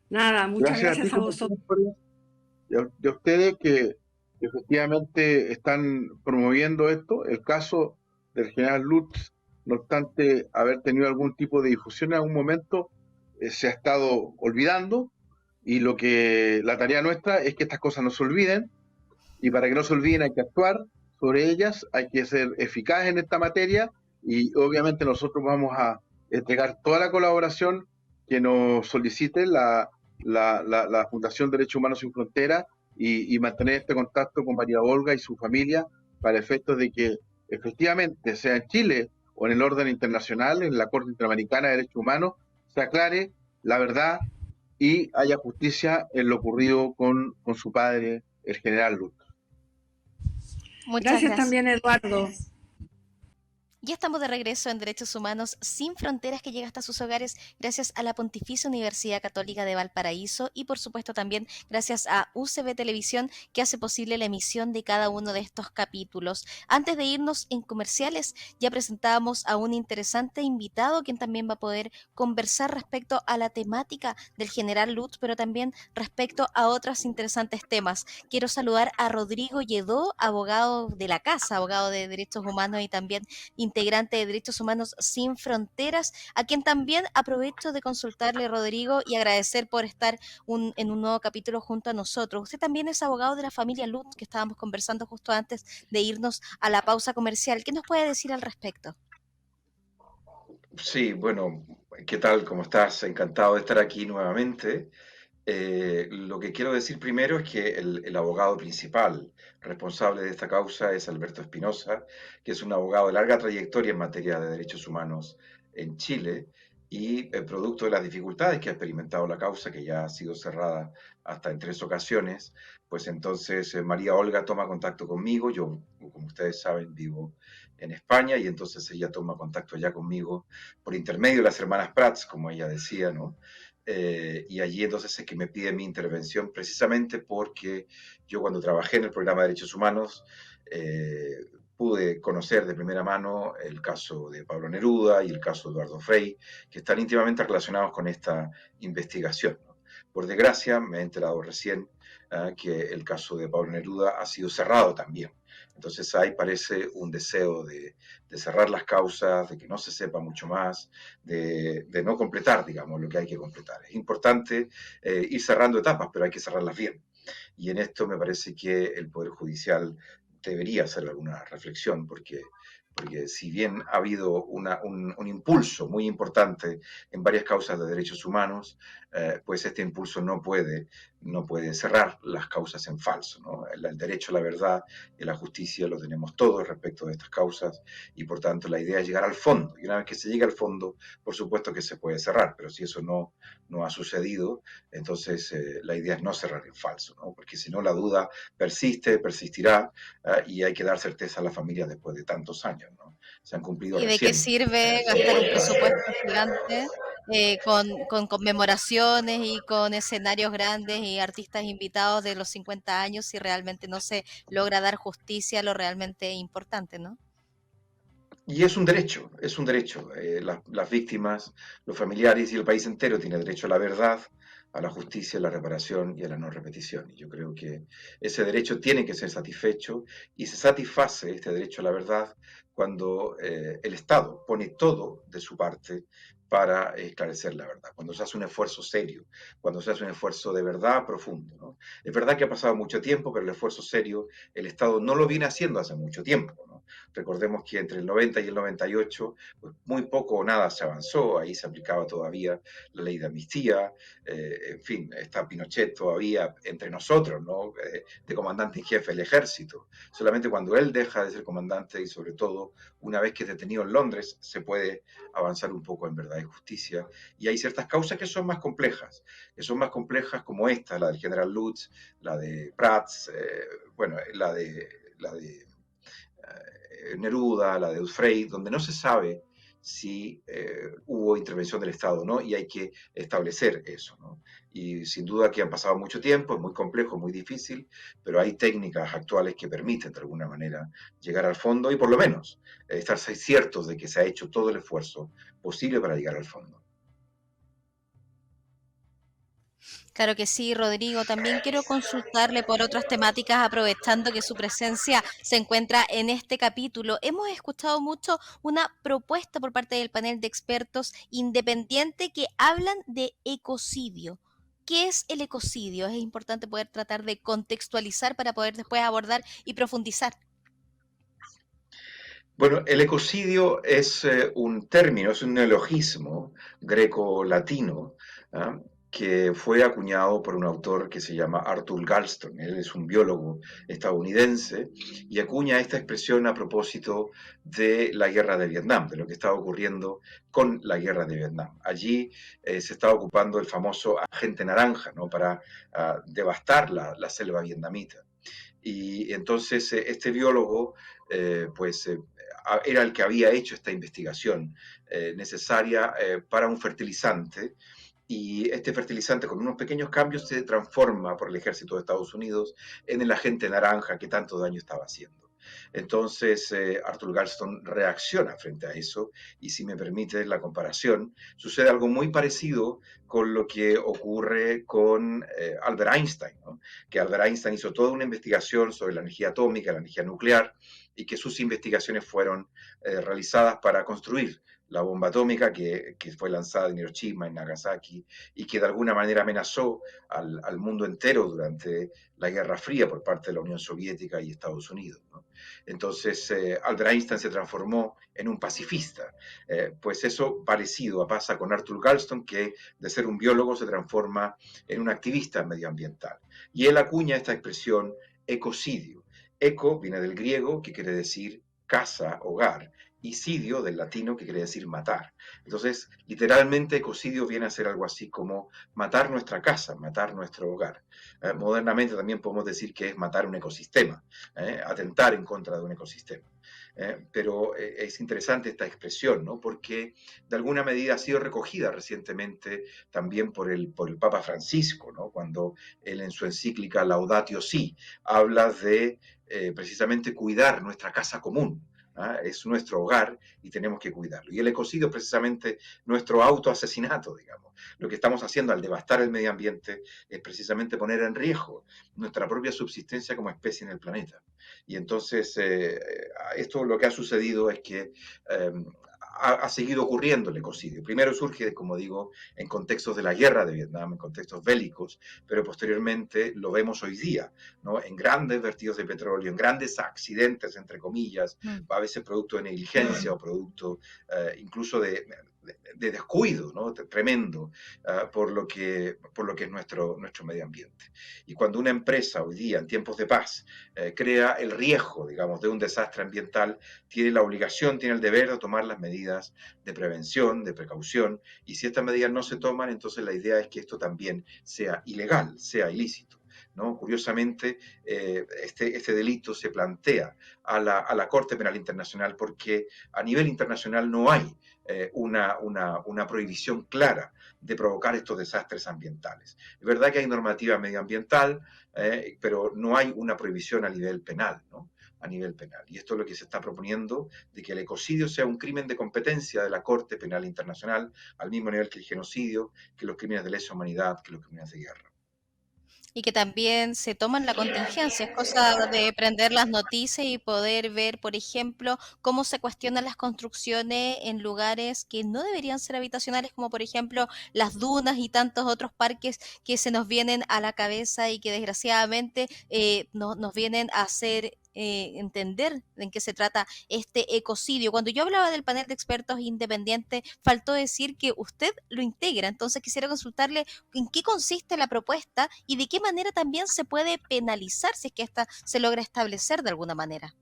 Nada, muchas Gracias a ti, gracias a vosotros. y a ustedes que efectivamente están promoviendo esto. El caso del general Lutz, no obstante haber tenido algún tipo de difusión en algún momento, se ha estado olvidando, y la tarea nuestra es que estas cosas no se olviden, y para que no se olviden hay que actuar sobre ellas, hay que ser eficaz en esta materia, y obviamente nosotros vamos a entregar toda la colaboración que nos solicite la Fundación Derechos Humanos Sin Fronteras, y mantener este contacto con María Olga y su familia para efectos de que efectivamente, sea en Chile o en el orden internacional, en la Corte Interamericana de Derechos Humanos, se aclare la verdad y haya justicia en lo ocurrido con su padre, el general Lutz. Muchas Gracias gracias. también, Eduardo. Ya estamos de regreso en Derechos Humanos Sin Fronteras, que llega hasta sus hogares gracias a la Pontificia Universidad Católica de Valparaíso y por supuesto también gracias a UCB Televisión, que hace posible la emisión de cada uno de estos capítulos. Antes de irnos en comerciales, ya presentábamos a un interesante invitado quien también va a poder conversar respecto a la temática del general Lutz, pero también respecto a otros interesantes temas. Quiero saludar a Rodrigo Lledó, abogado de la casa, abogado de Derechos Humanos y también integrante de Derechos Humanos Sin Fronteras, a quien también aprovecho de consultarle, Rodrigo, y agradecer por estar en un nuevo capítulo junto a nosotros. Usted también es abogado de la familia Lutz, que estábamos conversando justo antes de irnos a la pausa comercial. ¿Qué nos puede decir al respecto? Sí, bueno, ¿qué tal? ¿Cómo estás? Encantado de estar aquí nuevamente. Lo que quiero decir primero es que el abogado principal responsable de esta causa es Alberto Espinosa, que es un abogado de larga trayectoria en materia de derechos humanos en Chile y producto de las dificultades que ha experimentado la causa, que ya ha sido cerrada hasta en 3 ocasiones, pues entonces María Olga toma contacto conmigo. Yo, como ustedes saben, vivo en España y entonces ella toma contacto ya conmigo por intermedio de las hermanas Prats, como ella decía, ¿no? Y allí entonces es que me pide mi intervención precisamente porque yo, cuando trabajé en el programa de Derechos Humanos, pude conocer de primera mano el caso de Pablo Neruda y el caso de Eduardo Frei, que están íntimamente relacionados con esta investigación, ¿no? Por desgracia, me he enterado recién que el caso de Pablo Neruda ha sido cerrado también. Entonces ahí parece un deseo de cerrar las causas, de que no se sepa mucho más, de no completar, digamos, lo que hay que completar. Es importante ir cerrando etapas, pero hay que cerrarlas bien. Y en esto me parece que el Poder Judicial debería hacer alguna reflexión, porque si bien ha habido un impulso muy importante en varias causas de derechos humanos, pues este impulso no puede cerrar las causas en falso, ¿no? El derecho a la verdad y a la justicia lo tenemos todos respecto de estas causas, y por tanto la idea es llegar al fondo, y una vez que se llega al fondo, por supuesto que se puede cerrar, pero si eso no ha sucedido, entonces la idea es no cerrar en falso, ¿no? Porque si no, la duda persiste, persistirá, y hay que dar certeza a la familia después de tantos años, ¿no? Se han cumplido ¿Y de qué recién. sirve gastar un presupuesto gigante con conmemoraciones y con escenarios grandes y artistas invitados de los 50 años si realmente no se logra dar justicia a lo realmente importante, ¿no? Y es un derecho, es un derecho. Las víctimas, los familiares y el país entero tiene derecho a la verdad, a la justicia, a la reparación y a la no repetición. Y yo creo que ese derecho tiene que ser satisfecho, y se satisface este derecho a la verdad cuando el Estado pone todo de su parte para esclarecer la verdad, cuando se hace un esfuerzo serio, cuando se hace un esfuerzo de verdad profundo, ¿no? Es verdad que ha pasado mucho tiempo, pero el esfuerzo serio el Estado no lo viene haciendo hace mucho tiempo, ¿no? Recordemos que entre el 90 y el 98, pues muy poco o nada se avanzó, ahí se aplicaba todavía la ley de amnistía, en fin, está Pinochet todavía entre nosotros, ¿no? De comandante en jefe del ejército. Solamente cuando él deja de ser comandante y sobre todo una vez que es detenido en Londres se puede avanzar un poco en verdad y justicia. Y hay ciertas causas que son más complejas como esta, la del general Lutz, la de Prats, bueno, la de Neruda, la de Eusfrey, donde no se sabe si hubo intervención del Estado, ¿no? Y hay que establecer eso, ¿no? Y sin duda que han pasado mucho tiempo, es muy complejo, muy difícil, pero hay técnicas actuales que permiten de alguna manera llegar al fondo y por lo menos estar ciertos de que se ha hecho todo el esfuerzo posible para llegar al fondo. Claro que sí, Rodrigo. También quiero consultarle por otras temáticas, aprovechando que su presencia se encuentra en este capítulo. Hemos escuchado mucho una propuesta por parte del panel de expertos independiente que hablan de ecocidio. ¿Qué es el ecocidio? Es importante poder tratar de contextualizar para poder después abordar y profundizar. Bueno, el ecocidio es un término, es un neologismo greco-latino, ¿ah? Que fue acuñado por un autor que se llama Arthur Galston. Él es un biólogo estadounidense y acuña esta expresión a propósito de la guerra de Vietnam, de lo que estaba ocurriendo con la guerra de Vietnam. Allí se estaba ocupando el famoso agente naranja, ¿no? Para devastar la selva vietnamita. Y entonces este biólogo, pues era el que había hecho esta investigación necesaria para un fertilizante y este fertilizante con unos pequeños cambios se transforma por el ejército de Estados Unidos en el agente naranja que tanto daño estaba haciendo. Entonces Arthur Galston reacciona frente a eso y si me permite la comparación, sucede algo muy parecido con lo que ocurre con Albert Einstein, ¿no? Que Albert Einstein hizo toda una investigación sobre la energía atómica, la energía nuclear y que sus investigaciones fueron realizadas para construir la bomba atómica que fue lanzada en Hiroshima, en Nagasaki, y que de alguna manera amenazó al mundo entero durante la Guerra Fría por parte de la Unión Soviética y Estados Unidos, ¿no? Entonces, Albert Einstein se transformó en un pacifista. Pues eso parecido pasa con Arthur Galston, que de ser un biólogo se transforma en un activista medioambiental. Y él acuña esta expresión ecocidio. Eco viene del griego, que quiere decir casa, hogar, y cidio del latino, que quiere decir matar. Entonces, literalmente, ecocidio viene a ser algo así como matar nuestra casa, matar nuestro hogar. Modernamente también podemos decir que es matar un ecosistema, atentar en contra de un ecosistema. Pero es interesante esta expresión, ¿no? Porque de alguna medida ha sido recogida recientemente también por el Papa Francisco, ¿no? Cuando él en su encíclica Laudatio Si habla de precisamente cuidar nuestra casa común. ¿Ah? Es nuestro hogar y tenemos que cuidarlo. Y el ecocidio es precisamente nuestro autoasesinato, digamos. Lo que estamos haciendo al devastar el medio ambiente es precisamente poner en riesgo nuestra propia subsistencia como especie en el planeta. Y entonces esto lo que ha sucedido es que ha seguido ocurriendo el ecocidio. Primero surge, como digo, en contextos de la guerra de Vietnam, en contextos bélicos, pero posteriormente lo vemos hoy día, ¿no? En grandes vertidos de petróleo, en grandes accidentes, entre comillas, Mm. a veces producto de negligencia o producto incluso de descuido, ¿no? Tremendo por lo que es nuestro medio ambiente. Y cuando una empresa hoy día, en tiempos de paz, crea el riesgo, digamos, de un desastre ambiental, tiene la obligación, tiene el deber de tomar las medidas de prevención, de precaución, y si estas medidas no se toman, entonces la idea es que esto también sea ilegal, sea ilícito, ¿no? Curiosamente, este delito se plantea a la Corte Penal Internacional porque a nivel internacional no hay una prohibición clara de provocar estos desastres ambientales. Es verdad que hay normativa medioambiental, pero no hay una prohibición a nivel penal, ¿no? A nivel penal. Y esto es lo que se está proponiendo, de que el ecocidio sea un crimen de competencia de la Corte Penal Internacional, al mismo nivel que el genocidio, que los crímenes de lesa humanidad, que los crímenes de guerra. Y que también se toman la contingencia, es cosa de prender las noticias y poder ver, por ejemplo, cómo se cuestionan las construcciones en lugares que no deberían ser habitacionales, como por ejemplo las dunas y tantos otros parques que se nos vienen a la cabeza y que desgraciadamente nos vienen a hacer entender en qué se trata este ecocidio. Cuando yo hablaba del panel de expertos independientes, faltó decir que usted lo integra, entonces quisiera consultarle en qué consiste la propuesta y de qué manera también se puede penalizar si es que esta se logra establecer de alguna manera.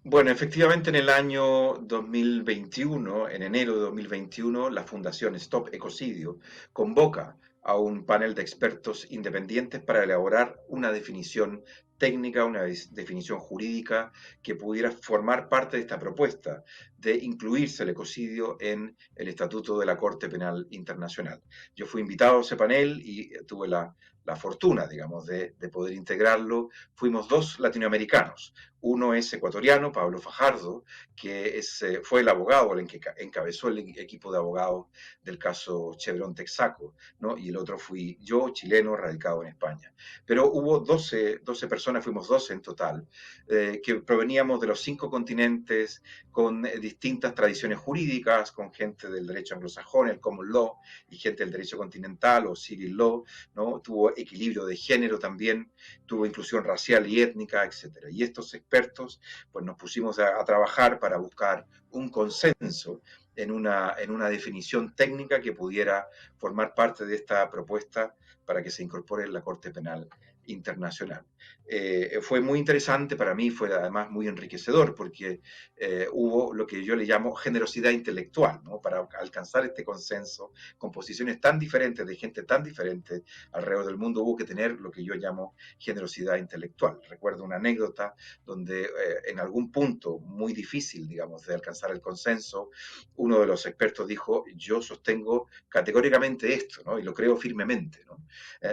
Bueno, efectivamente en el año 2021, en enero de 2021, la Fundación Stop Ecocidio convoca a un panel de expertos independientes para elaborar una definición técnica, una definición jurídica que pudiera formar parte de esta propuesta de incluirse el ecocidio en el Estatuto de la Corte Penal Internacional. Yo fui invitado a ese panel y tuve la fortuna, digamos, de poder integrarlo. Fuimos dos latinoamericanos. Uno es ecuatoriano, Pablo Fajardo, que fue el abogado, el que encabezó el equipo de abogados del caso Chevron Texaco, ¿no? Y el otro fui yo, chileno, radicado en España. Pero hubo 12 personas, fuimos 12 en total, que proveníamos de los 5 continentes, con distintas tradiciones jurídicas, con gente del derecho anglosajón, el common law, y gente del derecho continental o civil law, ¿no? Tuvo equilibrio de género también, tuvo inclusión racial y étnica, etcétera. Y estos expertos, pues nos pusimos a trabajar para buscar un consenso en una definición técnica que pudiera formar parte de esta propuesta para que se incorpore en la Corte Penal Internacional. Fue muy interesante para mí, fue además muy enriquecedor porque hubo lo que yo le llamo generosidad intelectual, ¿no? Para alcanzar este consenso con posiciones tan diferentes, de gente tan diferente alrededor del mundo, hubo que tener lo que yo llamo generosidad intelectual. Recuerdo una anécdota donde en algún punto muy difícil, digamos, de alcanzar el consenso, uno de los expertos dijo: yo sostengo categóricamente esto, ¿no? Y lo creo firmemente, ¿no?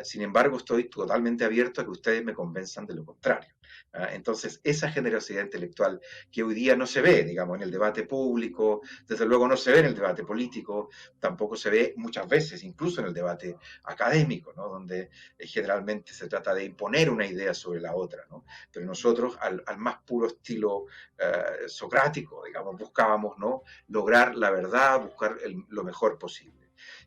Sin embargo, estoy totalmente abierto a que ustedes me convenzan de lo contrario. Entonces, esa generosidad intelectual que hoy día no se ve, digamos, en el debate público, desde luego no se ve en el debate político, tampoco se ve muchas veces, incluso en el debate académico, ¿no? Donde generalmente se trata de imponer una idea sobre la otra, ¿no? Pero nosotros, al más puro estilo socrático, digamos, buscábamos, ¿no? Lograr la verdad, buscar lo mejor posible.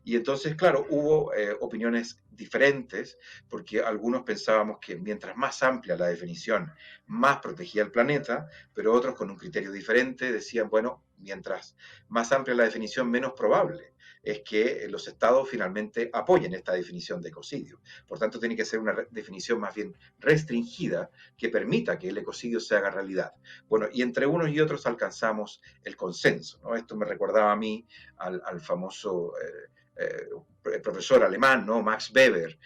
Y entonces, claro, hubo opiniones diferentes, porque algunos pensábamos que mientras más amplia la definición, más protegía el planeta, pero otros con un criterio diferente decían, bueno, mientras más amplia la definición, menos probable es que los estados finalmente apoyen esta definición de ecocidio. Por tanto, tiene que ser una definición más bien restringida que permita que el ecocidio se haga realidad. Bueno, y entre unos y otros alcanzamos el consenso, ¿no? Esto me recordaba a mí al famoso el profesor alemán, ¿no? Max Weber,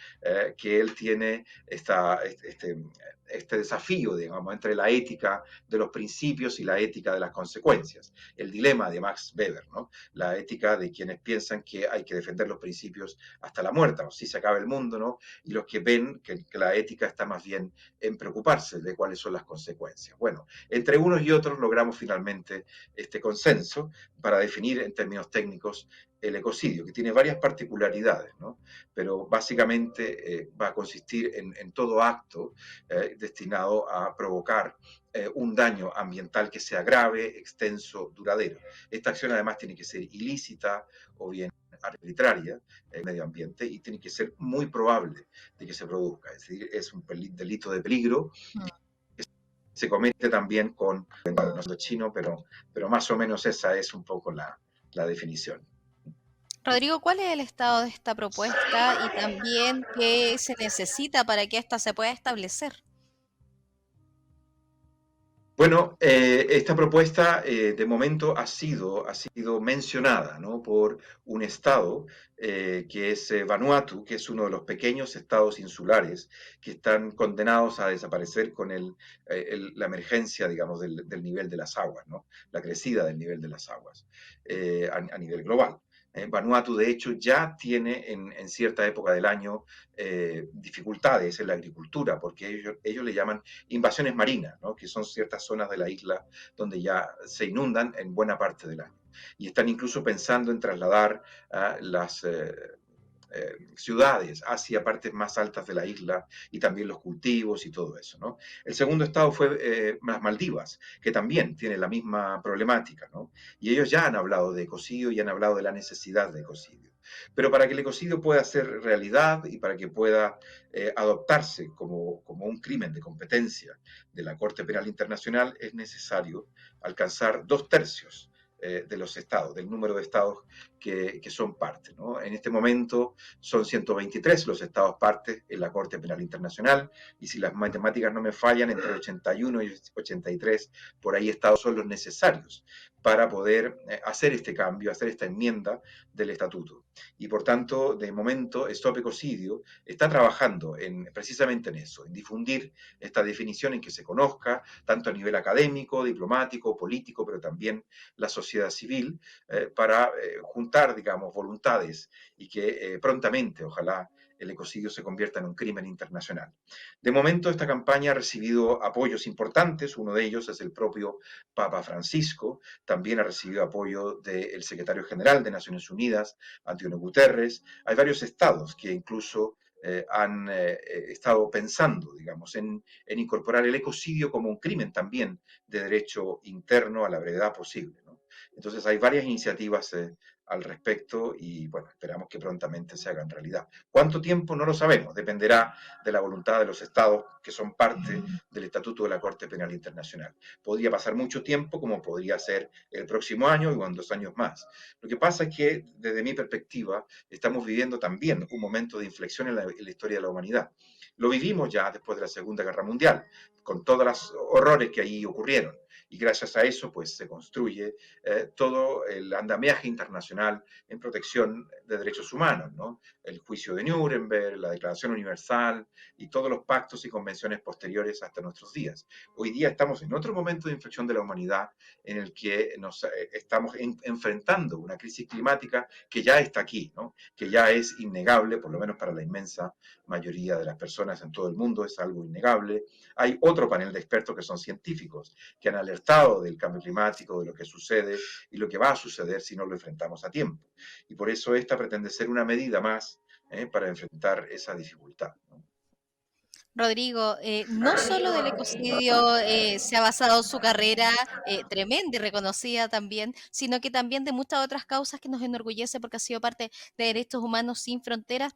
que él tiene este desafío, digamos, entre la ética de los principios y la ética de las consecuencias. El dilema de Max Weber, ¿no? La ética de quienes piensan que hay que defender los principios hasta la muerte, o si se acaba el mundo, ¿no? Y los que ven que la ética está más bien en preocuparse de cuáles son las consecuencias. Bueno, entre unos y otros logramos finalmente este consenso para definir en términos técnicos el ecocidio, que tiene varias particularidades, ¿no? Pero básicamente va a consistir en todo acto destinado a provocar un daño ambiental que sea grave, extenso, duradero. Esta acción además tiene que ser ilícita o bien arbitraria en el medio ambiente y tiene que ser muy probable de que se produzca. Es decir, es un delito de peligro. Se comete también con, no sé chino, pero más o menos esa es un poco la definición. Rodrigo, ¿cuál es el estado de esta propuesta y también qué se necesita para que ésta se pueda establecer? Bueno, esta propuesta de momento ha sido mencionada, ¿no? Por un estado que es Vanuatu, que es uno de los pequeños estados insulares que están condenados a desaparecer con la emergencia, digamos, del nivel de las aguas, ¿no? La crecida del nivel de las aguas a nivel global. Vanuatu, de hecho, ya tiene en cierta época del año dificultades en la agricultura, porque ellos le llaman invasiones marinas, ¿no? Que son ciertas zonas de la isla donde ya se inundan en buena parte del año. Y están incluso pensando en trasladar las ciudades hacia partes más altas de la isla y también los cultivos y todo eso, ¿no? El segundo estado fue las Maldivas, que también tiene la misma problemática, ¿no? Y ellos ya han hablado de ecocidio y han hablado de la necesidad de ecocidio. Pero para que el ecocidio pueda ser realidad y para que pueda adoptarse como un crimen de competencia de la Corte Penal Internacional, es necesario alcanzar 2/3 de los estados, del número de estados que son parte, ¿no? En este momento son 123 los estados partes en la Corte Penal Internacional, y si las matemáticas no me fallan, entre 81 y 83, por ahí estados son los necesarios para poder hacer este cambio, hacer esta enmienda del estatuto. Y por tanto, de momento, Stop Ecocidio está trabajando precisamente en eso, en difundir esta definición, en que se conozca, tanto a nivel académico, diplomático, político, pero también la sociedad civil, para juntar, digamos, voluntades y que prontamente, ojalá, el ecocidio se convierta en un crimen internacional. De momento, esta campaña ha recibido apoyos importantes, uno de ellos es el propio Papa Francisco, también ha recibido apoyo del secretario general de Naciones Unidas, Antonio Guterres. Hay varios estados que incluso han estado pensando, digamos, en incorporar el ecocidio como un crimen también de derecho interno a la brevedad posible, ¿no? Entonces hay varias iniciativas al respecto y, bueno, esperamos que prontamente se hagan realidad. ¿Cuánto tiempo? No lo sabemos, dependerá de la voluntad de los estados que son parte del Estatuto de la Corte Penal Internacional. Podría pasar mucho tiempo, como podría ser el próximo año o en 2 años más. Lo que pasa es que, desde mi perspectiva, estamos viviendo también un momento de inflexión en la historia de la humanidad. Lo vivimos ya después de la Segunda Guerra Mundial, con todos los horrores que ahí ocurrieron. Y gracias a eso, pues, se construye todo el andamiaje internacional en protección de derechos humanos, ¿no? El juicio de Nuremberg, la Declaración Universal y todos los pactos y convenciones posteriores hasta nuestros días. Hoy día estamos en otro momento de inflexión de la humanidad, en el que nos estamos enfrentando una crisis climática que ya está aquí, ¿no? Que ya es innegable, por lo menos para la inmensa mayoría de las personas en todo el mundo, es algo innegable. Hay otro panel de expertos que son científicos, que han alertado del cambio climático, de lo que sucede y lo que va a suceder si no lo enfrentamos a tiempo. Y por eso esta pretende ser una medida más para enfrentar esa dificultad, ¿no? Rodrigo, no solo del ecocidio se ha basado su carrera tremenda y reconocida también, sino que también de muchas otras causas que nos enorgullece porque ha sido parte de Derechos Humanos Sin Fronteras.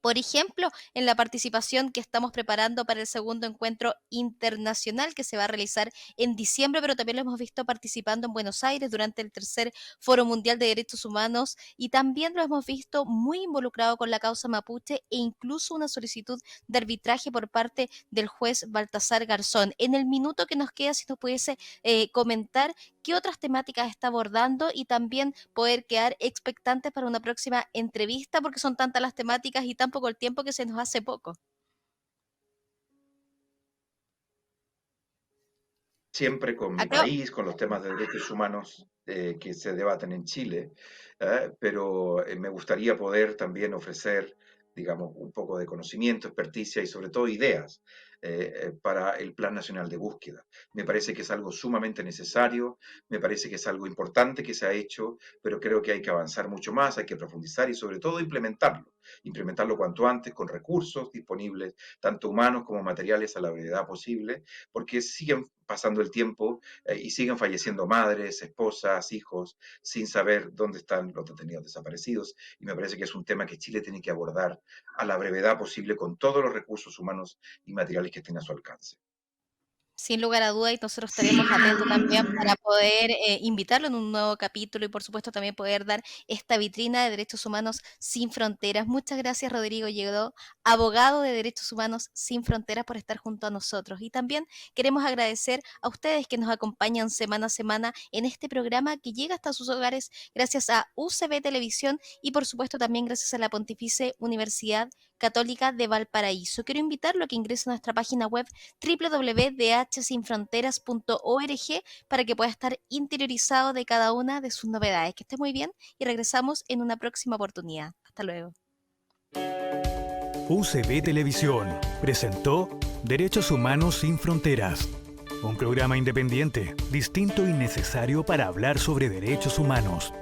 Por ejemplo, en la participación que estamos preparando para el segundo encuentro internacional que se va a realizar en diciembre, pero también lo hemos visto participando en Buenos Aires durante el tercer Foro Mundial de Derechos Humanos, y también lo hemos visto muy involucrado con la causa mapuche e incluso una solicitud de arbitraje por parte del juez Baltasar Garzón. En el minuto que nos queda, si nos pudiese comentar qué otras temáticas está abordando y también poder quedar expectantes para una próxima entrevista, porque son tantas las temáticas y tan poco el tiempo que se nos hace poco. Siempre con mi país, con los temas de derechos humanos que se debaten en Chile, pero me gustaría poder también ofrecer, digamos, un poco de conocimiento, experticia y sobre todo ideas para el Plan Nacional de Búsqueda. Me parece que es algo sumamente necesario, me parece que es algo importante que se ha hecho, pero creo que hay que avanzar mucho más, hay que profundizar y sobre todo implementarlo cuanto antes con recursos disponibles, tanto humanos como materiales, a la brevedad posible, porque siguen pasando el tiempo y siguen falleciendo madres, esposas, hijos, sin saber dónde están los detenidos desaparecidos, y me parece que es un tema que Chile tiene que abordar a la brevedad posible con todos los recursos humanos y materiales que estén a su alcance. Sin lugar a dudas, y nosotros estaremos atentos también para poder invitarlo en un nuevo capítulo y por supuesto también poder dar esta vitrina de Derechos Humanos Sin Fronteras. Muchas gracias, Rodrigo Lledó, abogado de Derechos Humanos Sin Fronteras, por estar junto a nosotros. Y también queremos agradecer a ustedes que nos acompañan semana a semana en este programa que llega hasta sus hogares gracias a UCB Televisión y por supuesto también gracias a la Pontificia Universidad Católica de Valparaíso. Quiero invitarlo a que ingrese a nuestra página web www.dhsinfronteras.org para que pueda estar interiorizado de cada una de sus novedades. Que esté muy bien y regresamos en una próxima oportunidad. Hasta luego. UCB Televisión presentó Derechos Humanos Sin Fronteras, un programa independiente, distinto y necesario para hablar sobre derechos humanos.